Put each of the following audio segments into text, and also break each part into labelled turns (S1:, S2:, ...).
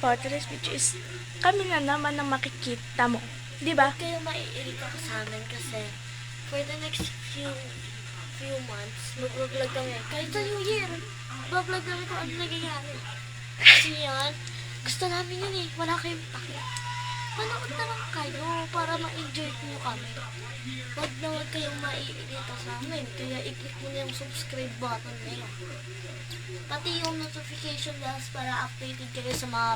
S1: for today's video is kami na naman ang makikita mo. Diba?
S2: Huwag kayo maiirita ko sa amin kasi for the next few months, mag-vlog kami. Kahit sa New Year, mag-vlog kami kung ano nangyayari. Kasi yan, gusto namin yun eh. Wala kayong pake. Manood na lang kayo para ma-enjoy nyo kami. Huwag na huwag kayong maiirita sa amin. Kaya i-click mo na yung subscribe button na yun. Pati yung notification bells para updated kayo sa mga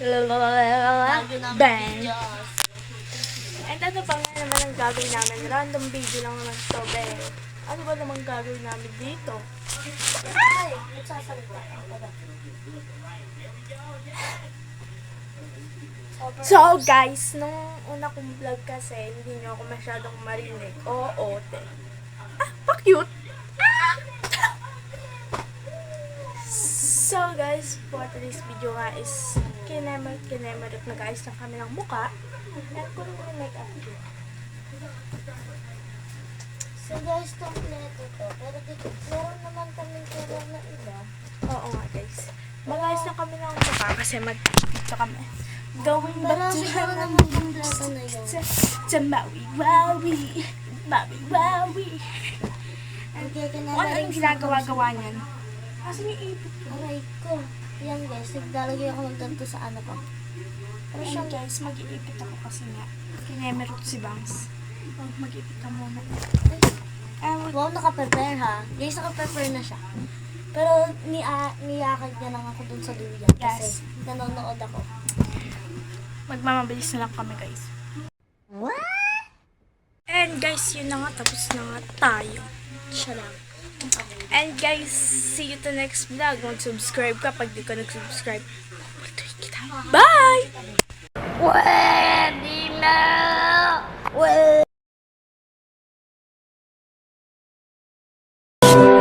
S2: bago namin
S1: Bang!
S2: videos.
S1: And ano pa nga naman ang gagawin namin? Random video lang naman ito, be. Ano ba naman gagawin namin dito?
S2: Ay, nagsasalita ako ba?
S1: So guys, nung una kong vlog kasi, hindi nyo ako masyadong marinig. Oo, te. Pa-cute! So guys, for today's video nga is kinemerit na guys ng kanilang mukha. And kung yung make-up ko.
S2: So guys, kompleto to. Pero meron naman kaming pera na iba.
S1: Oo nga guys. Mag-ayos na kami ng mukha kasi mag-pizza kami. Going
S2: Pero
S1: back to
S2: siguro
S1: her
S2: naman kompleto na yun.
S1: sa Maui-Waui. Maui-Waui.
S2: Okay,
S1: Ano yung ginagawa-gawa niyan? Kasi yung ipit ko.
S2: Aray ko. Yan guys, naglalagay ako ng ganito sa ano ko.
S1: Pero siya guys, mag-iipit ako kasi nga. Kinemerot si Bangs. Mag-iipit ka muna.
S2: Wow, naka-prepare ha. Guys, naka-prepare na siya. Pero niyakag niya lang ako dun sa duyan kasi
S1: Yes.
S2: nanonood ako.
S1: Magmamabilis na lang kami guys. And guys, yun na nga. Tapos na nga tayo.
S2: Siya lang.
S1: And guys, see you to next vlog. Mag-subscribe ka pag di ka nag-subscribe. Bye!
S2: Pwede na!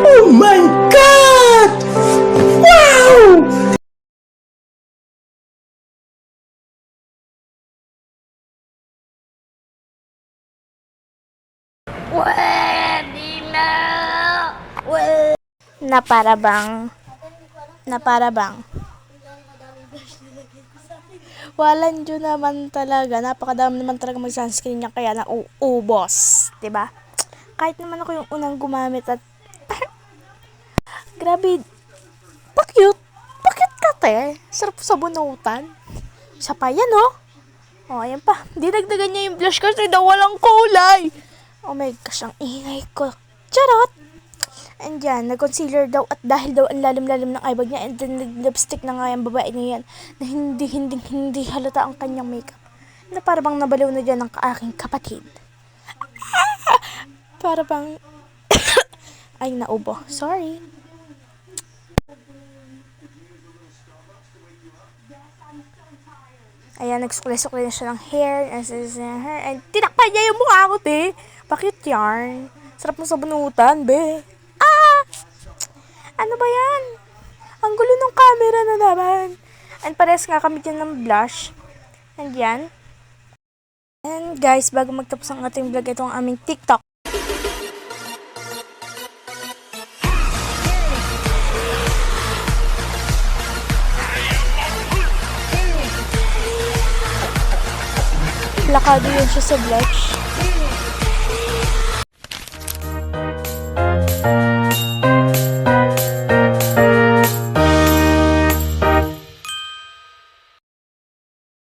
S3: Oh my God! Wow!
S2: Pwede na!
S1: Na para bang walang dyan naman talaga. Napakadami naman talaga mag-sunscreen niya kaya na ubos. Diba? Kahit naman ako yung unang gumamit at grabe. Pa-cute. Pa-cute ka, te. Sarap sa bunutan. Isa pa yan, oh. Oh, ayan pa. Dinagdagan niya yung blush kasi daw walang kulay. Oh my gosh, ang ingay ko. Charot! And yan, nag-concealer daw at dahil daw ang lalim-lalim ng eyebag niya and then nag-lipstick na nga yung babae niya yan na hindi halata ang kanyang makeup. Na para bang nabaliw na dyan ng aking kapatid. Para bang ay, naubo. Sorry. Ayan, nagsukli-sukli na siya ng hair. And tinakpan niya yung mukha ko, te. Bakit yarn? Sarap mo sa bunutan, be. Ano ba yan? Ang gulo ng camera na naman. And pares nga kami dyan ng blush. And yan. And guys, bago magtapos ang ating vlog, ito ang aming TikTok. Plakado yun siya sa blush.